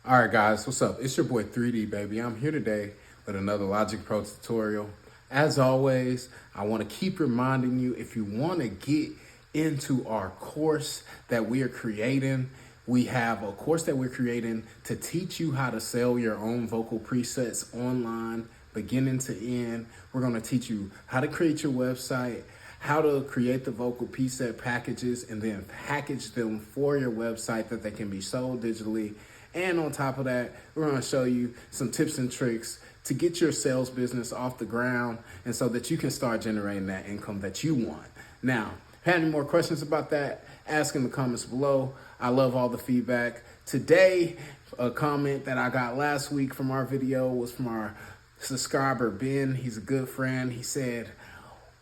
All right, guys, what's up? It's your boy 3D, baby. I'm here today with another Logic Pro tutorial. As always, I want to keep reminding you, if you want to get into our course that we are creating, we have a course that we're creating to teach you how to sell your own vocal presets online, beginning to end. We're going to teach you how to create your website, how to create the vocal preset packages, and then package them for your website that they can be sold digitally. And on top of that, we're going to show you some tips and tricks to get your sales business off the ground and so that you can start generating that income that you want. Now, if you have any more questions about that, ask in the comments below. I love all the feedback. Today, a comment that I got last week from our video was from our subscriber, Ben. He's a good friend. He said,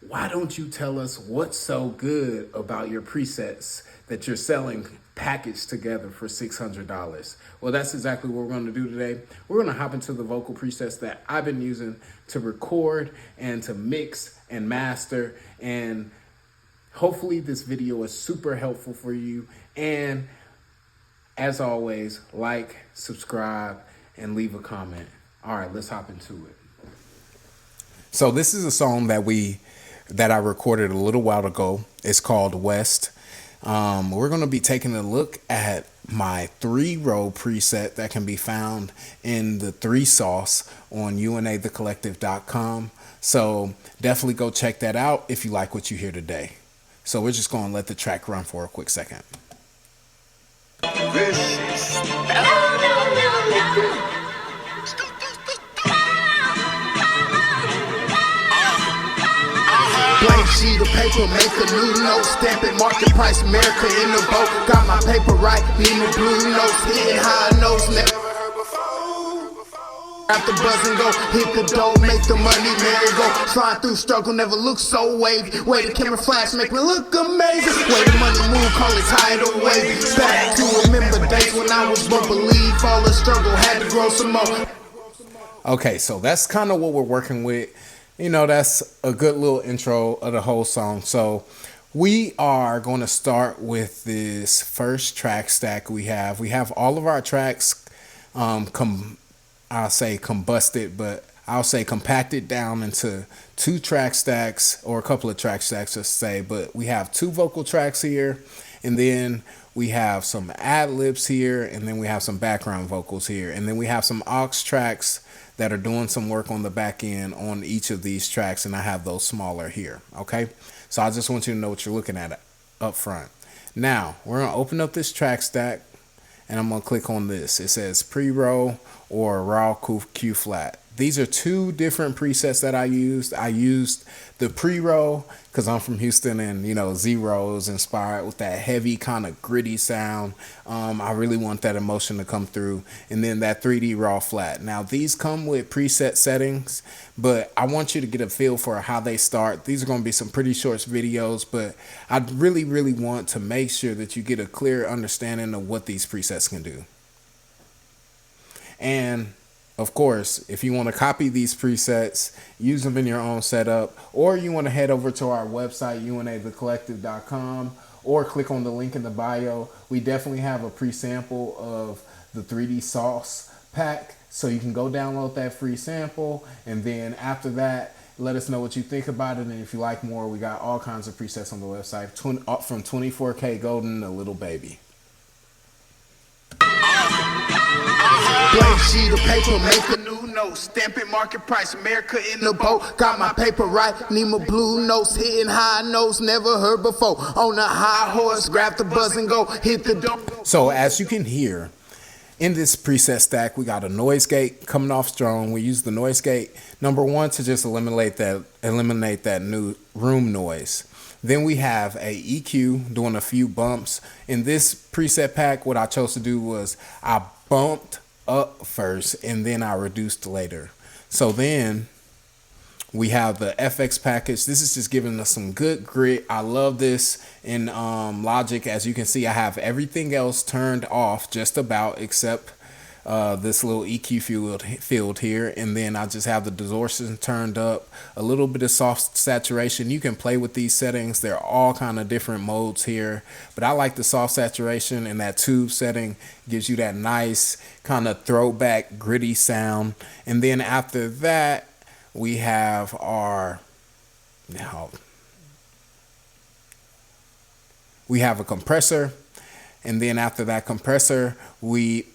"Why don't you tell us what's so good about your presets that you're selling packaged together for $600? Well, that's exactly what we're going to do today. We're going to hop into the vocal presets that I've been using to record and to mix and master. And hopefully this video is super helpful for you. And as always, like, subscribe, and leave a comment. All right, let's hop into it. So this is a song that I recorded a little while ago. It's called West. We're going to be taking a look at my 3-row preset that can be found in the 3 sauce on unathecollective.com. So definitely go check that out if you like what you hear today. So we're just going to let the track run for a quick second. Blank sheet of paper, make a new note, stamp it, market price, America in the boat. Got my paper right, need the blue notes, hitting high notes, never heard before. After buzz and go, hit the dough, make the money merry go. Flying through struggle, never look so wavy. Way the camera flash, make me look amazing. Way the money move, call it tidal wave. Back to remember days when I was won't believe all the struggle, had to grow some more. Okay, so that's kind of what we're working with. You know, that's a good little intro of the whole song. So we are going to start with this first track stack we have. We have all of our tracks, I'll say combusted, but I'll say compacted down into 2 track stacks, or a couple of track stacks, let's say. But we have 2 vocal tracks here, and then we have some ad-libs here, and then we have some background vocals here, and then we have some aux tracks that are doing some work on the back end on each of these tracks, and I have those smaller here. Okay, so I just want you to know what you're looking at up front. Now we're gonna open up this track stack, and I'm gonna click on this. It says pre-roll or raw Q flat. These are 2 different presets that I used. I used the pre-roll because I'm from Houston, and you know, Z-Roll is inspired with that heavy kind of gritty sound. I really want that emotion to come through. And then that 3D raw flat. Now these come with preset settings, but I want you to get a feel for how they start. These are going to be some pretty short videos, but I really want to make sure that you get a clear understanding of what these presets can do. And of course, if you want to copy these presets, use them in your own setup, or you want to head over to our website, unathecollective.com, or click on the link in the bio. We definitely have a pre-sample of the 3D sauce pack, so you can go download that free sample, and then after that, let us know what you think about it. And if you like more, we got all kinds of presets on the website, from 24K Golden to Little Baby. Blank sheet of paper, make a new note, stamp it, market price, America in the boat. Got my paper right, need my blue notes, hitting high notes, never heard before. On a high horse, grab the buzz and go, hit the dough. So as you can hear, in this preset stack, we got a noise gate coming off strong. We use the noise gate, number 1, to just eliminate that new room noise. Then we have a EQ doing a few bumps. In this preset pack, what I chose to do was I bumped up first and then I reduced later. So then we have the FX package. This is just giving us some good grit. I love this in Logic. As you can see, I have everything else turned off just about, except this little EQ field here, and then I just have the distortion turned up, a little bit of soft saturation. You can play with these settings. They're all kind of different modes here, but I like the soft saturation, and that tube setting gives you that nice kind of throwback gritty sound. And then after that, we have our we have a compressor, and then after that compressor, we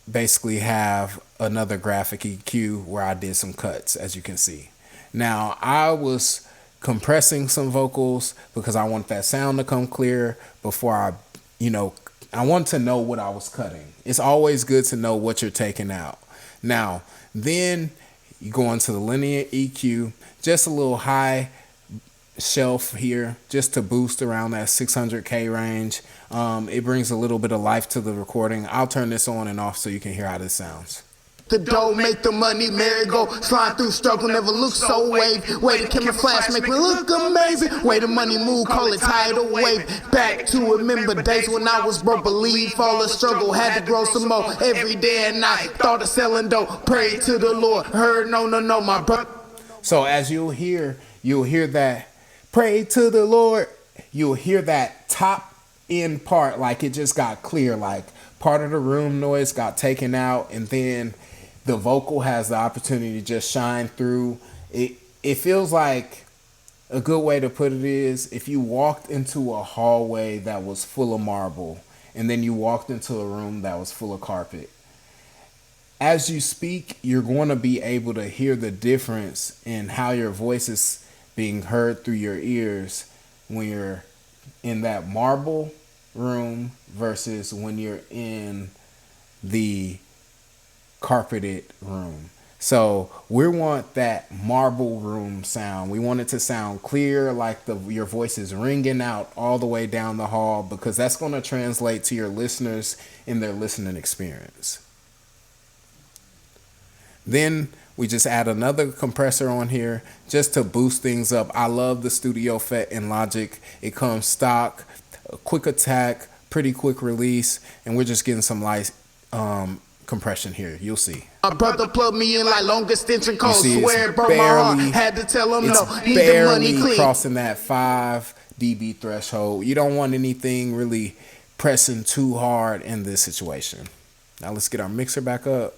basically have another graphic EQ where I did some cuts, as you can see. Now, I was compressing some vocals because I want that sound to come clear before I want to know what I was cutting. It's always good to know what you're taking out. Now, then you go into the linear EQ, just a little high shelf here just to boost around that 600K range. It brings a little bit of life to the recording. I'll turn this on and off so you can hear how this sounds. The dough make the money merry-go, slide through struggle, never look so wavy. Way the camera flash make me look amazing. Way the money move, call it tidal wave. Back to remember days when I was broke, believe all the struggle, had to grow some more every day and night. Thought of selling dough, prayed to the Lord, heard no, my brother. So as you'll hear that pray to the Lord, you'll hear that top end part like it just got clear, like part of the room noise got taken out, and then the vocal has the opportunity to just shine through. It feels like a good way to put it is if you walked into a hallway that was full of marble and then you walked into a room that was full of carpet. As you speak, you're going to be able to hear the difference in how your voice is being heard through your ears when you're in that marble room versus when you're in the carpeted room. So we want that marble room sound. We want it to sound clear, like your voice is ringing out all the way down the hall, because that's going to translate to your listeners in their listening experience. Then we just add another compressor on here just to boost things up. I love the Studio FET in Logic. It comes stock, a quick attack, pretty quick release, and we're just getting some light compression here. You'll see. My brother plugged me in like long extension code. Swear it broke barely, my heart. Had to tell him no. Need the money clean. Crossing that 5 dB threshold. You don't want anything really pressing too hard in this situation. Now let's get our mixer back up.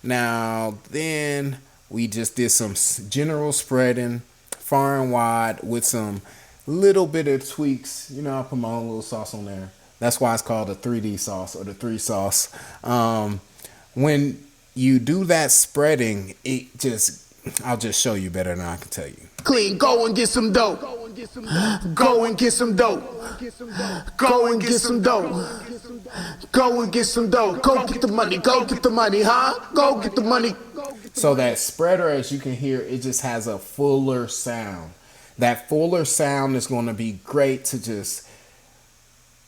Now then we just did some general spreading far and wide with some little bit of tweaks. You know, I put my own little sauce on there. That's why it's called the 3D sauce or the 3 sauce. When you do that spreading, I'll just show you better than I can tell you. Clean, go and get some dough. Go and get some dough. Go and get some dough. Go and get some dough. Go get the money. Go get the money, huh? Go get the money. So that spreader, as you can hear, it just has a fuller sound. That fuller sound is going to be great to just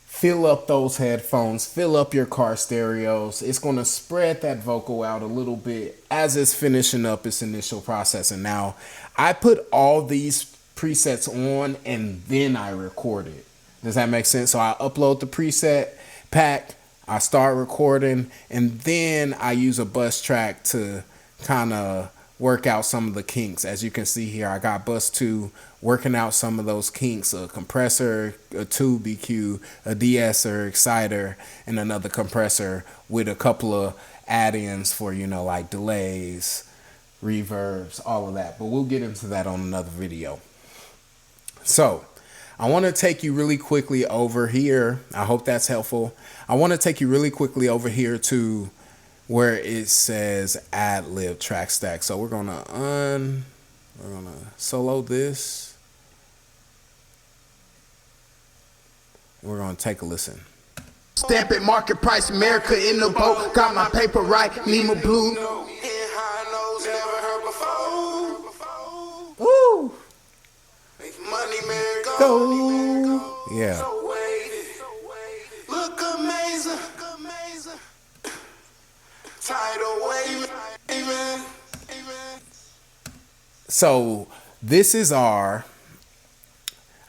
fill up those headphones, fill up your car stereos. It's going to spread that vocal out a little bit as it's finishing up its initial processing. Now, I put all these presets on and then I record it. Does that make sense? So I upload the preset pack, I start recording, and then I use a bus track to kind of work out some of the kinks. As you can see here, I got bus 2 working out some of those kinks, a compressor, a tube EQ, a de-esser, exciter, and another compressor with a couple of add-ins for, like delays, reverbs, all of that. But we'll get into that on another video. So I want to take you really quickly over here. I hope that's helpful. I want to take you really quickly over here to where it says ad lib track stack. So we're gonna solo this. We're gonna take a listen. Stamp it, market price, America in the boat. Got my paper right, Lima blue. Woo! Money, man, Go. Yeah. Look amazing. Tidal wave. So this is our,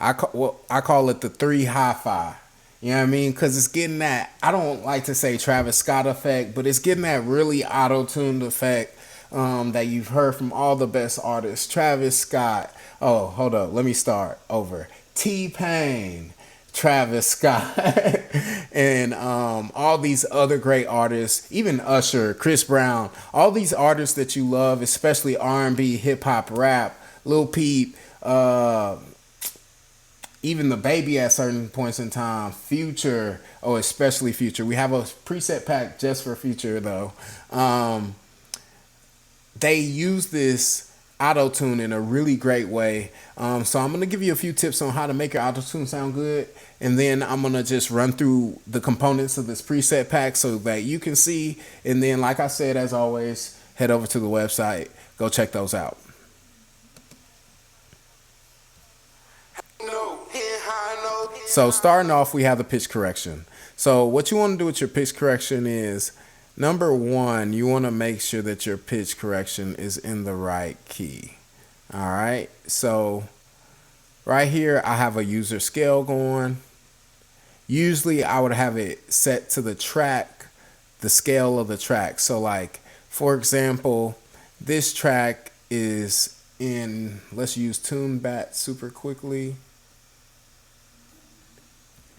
I call it the 3 hi-fi. You know what I mean? Because it's getting that, I don't like to say Travis Scott effect, but it's getting that really auto-tuned effect that you've heard from all the best artists. Travis Scott. Oh, hold up. Let me start over. T-Pain. Travis Scott. And all these other great artists, even Usher, Chris Brown, all these artists that you love, especially R&B, hip-hop, rap, Lil Peep, even the baby at certain points in time, Future, oh, especially Future. We have a preset pack just for Future, though. They use this auto-tune in a really great way. So I'm going to give you a few tips on how to make your auto-tune sound good. And then I'm going to just run through the components of this preset pack so that you can see. And then, like I said, as always, head over to the website. Go check those out. So starting off, we have the pitch correction. So what you want to do with your pitch correction is, number one, you want to make sure that your pitch correction is in the right key. All right. So right here, I have a user scale going. Usually I would have it set to the track, the scale of the track. So like, for example, this track is in, let's use TuneBat super quickly.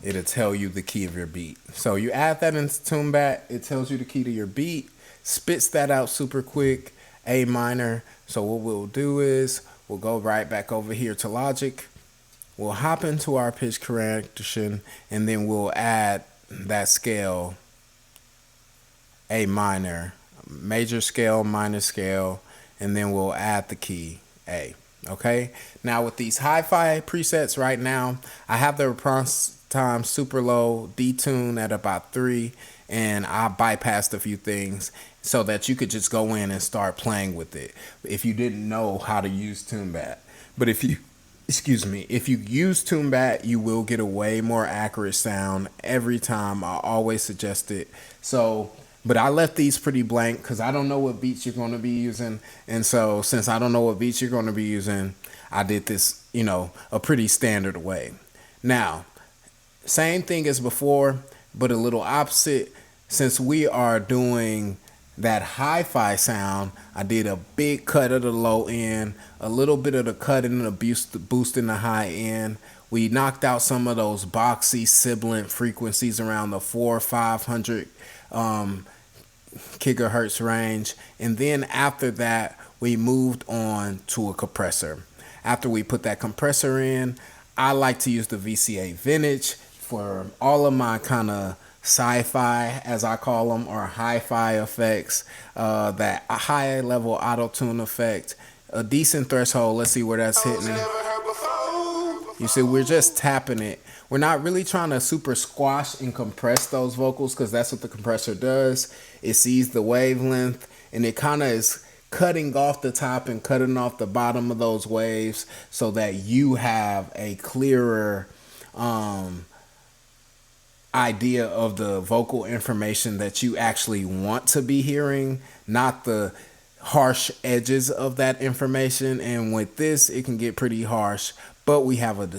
It'll tell you the key of your beat. So you add that into TuneBat, it tells you the key to your beat, spits that out super quick, A minor. So what we'll do is we'll go right back over here to Logic. We'll hop into our pitch correction, and then we'll add that scale, A minor, major scale, minor scale, and then we'll add the key A. Okay. Now with these hi-fi presets right now, I have the response time super low, detune at about 3, and I bypassed a few things so that you could just go in and start playing with it if you didn't know how to use TuneBat. But if you use TuneBat, you will get a way more accurate sound every time. I always suggest it. So, but I left these pretty blank because I don't know what beats you're going to be using. And so since I don't know what beats you're going to be using, I did this, a pretty standard way. Now, same thing as before, but a little opposite. Since we are doing that hi-fi sound, I did a big cut of the low end, a little bit of the cut and the boost in the high end. We knocked out some of those boxy sibilant frequencies around the 400-500 kilohertz range. And then after that, we moved on to a compressor. After we put that compressor in, I like to use the VCA Vintage for all of my kind of sci-fi, as I call them, or hi-fi effects, that high level auto-tune effect, a decent threshold. Let's see where that's hitting. You see, we're just tapping it. We're not really trying to super squash and compress those vocals, because that's what the compressor does. It sees the wavelength and it kind of is cutting off the top and cutting off the bottom of those waves so that you have a clearer idea of the vocal information that you actually want to be hearing, not the harsh edges of that information. And with this, it can get pretty harsh, but we have a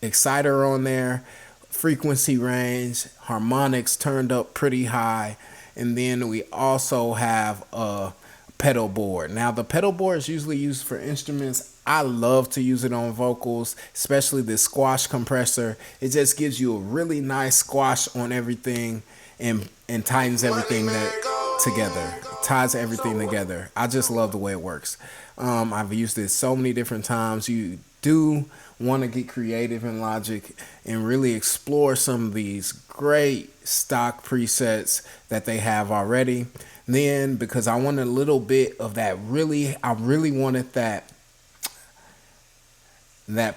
exciter on there, frequency range, harmonics turned up pretty high, and then we also have a pedal board. Now the pedal board is usually used for instruments. I love to use it on vocals, especially the squash compressor. It just gives you a really nice squash on everything and tightens everything together. Ties everything together. I just love the way it works. I've used it so many different times. You do want to get creative in Logic and really explore some of these great stock presets that they have already. Then, because I want a little bit of that, I really wanted that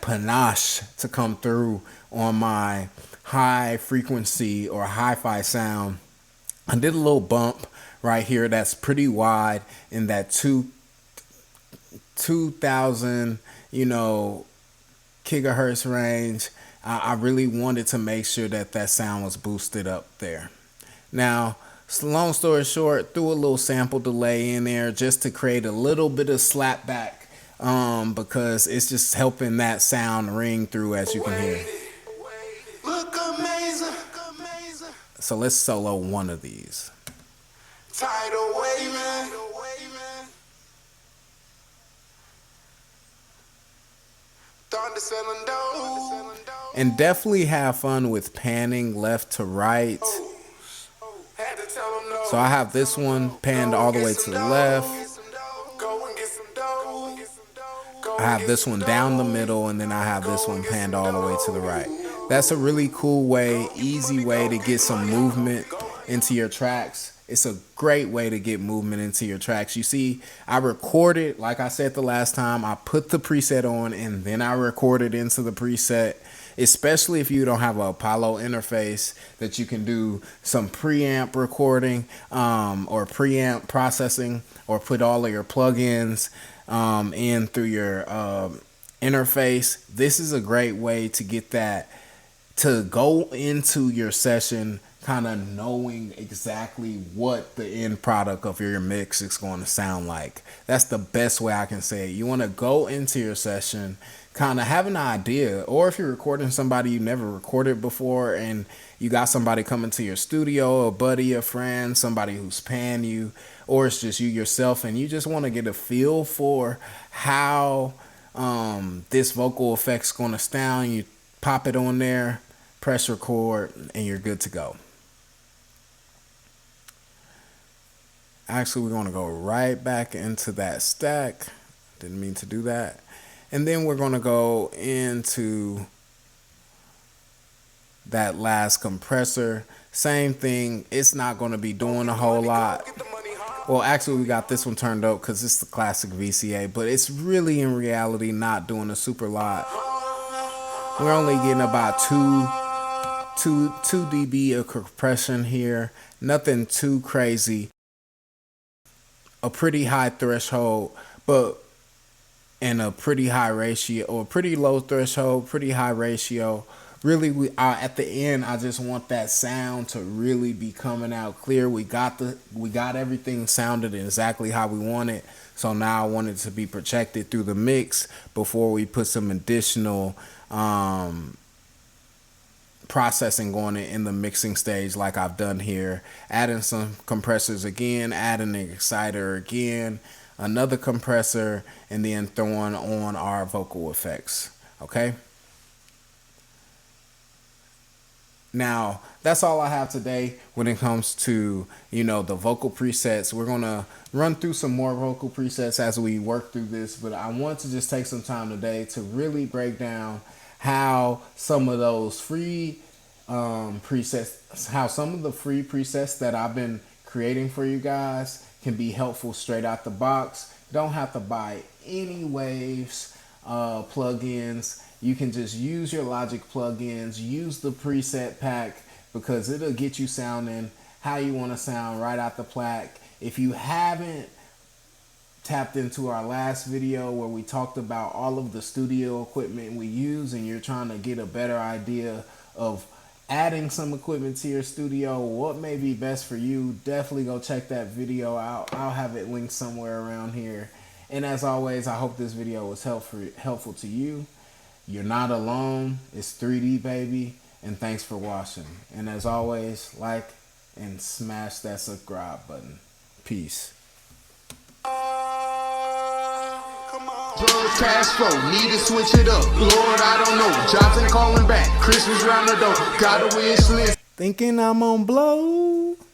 panache to come through on my high frequency or hi-fi sound. I did a little bump right here that's pretty wide in that 2000 kilohertz range. I really wanted to make sure that sound was boosted up there. Now, long story short, threw a little sample delay in there just to create a little bit of slapback, because it's just helping that sound ring through, as you can hear. Look amazing. So let's solo one of these. Tidal waving. Thunder selling dough. And definitely have fun with panning left to right. Had to tell them no. So I have this one panned all the way to the left. Go and get some dough. I have this one down the middle, and then I have this one panned all the way to the right. That's a really cool way, easy way to get some movement into your tracks. It's a great way to get movement into your tracks. You see, I recorded, like I said the last time, I put the preset on and then I recorded into the preset, especially if you don't have a Apollo interface that you can do some preamp recording or preamp processing, or put all of your plugins in through your interface. This is a great way to get that, to go into your session kind of knowing exactly what the end product of your mix is going to sound like. That's the best way I can say it. You want to go into your session kind of have an idea, or if you're recording somebody you never recorded before and you got somebody coming to your studio, a buddy, a friend, somebody who's paying you, or it's just you yourself and you just want to get a feel for how this vocal effect's going to sound, you pop it on there, press record, and you're good to go. Actually, we're going to go right back into that stack. Didn't mean to do that. And then we're going to go into that last compressor. Same thing. It's not going to be doing a whole lot. Well, actually, we got this one turned up because it's the classic VCA, but it's really in reality not doing a super lot. We're only getting about 2 dB of compression here. Nothing too crazy. A pretty high threshold, but in a pretty high ratio, or pretty low threshold, pretty high ratio. Really, at the end, I just want that sound to really be coming out clear. We got everything sounded exactly how we want it. So now I want it to be projected through the mix before we put some additional processing on it in the mixing stage, like I've done here. Adding some compressors again, adding an exciter again, another compressor, and then throwing on our vocal effects. Okay. Now, that's all I have today when it comes to, the vocal presets. We're going to run through some more vocal presets as we work through this, but I want to just take some time today to really break down how some of those free presets, how some of the free presets that I've been creating for you guys can be helpful straight out the box. You don't have to buy any Waves plugins. You can just use your Logic plugins, use the preset pack, because it'll get you sounding how you want to sound right out the plaque. If you haven't tapped into our last video where we talked about all of the studio equipment we use, and you're trying to get a better idea of adding some equipment to your studio, what may be best for you, definitely go check that video out. I'll have it linked somewhere around here. And as always, I hope this video was helpful to you. You're not alone. It's 3D, baby. And thanks for watching. And as always, like and smash that subscribe button. Peace. Drugs, cash flow, need to switch it up. Lord, I don't know. Jobs ain't calling back. Christmas round the door. Got a wish list. Thinking I'm on blow.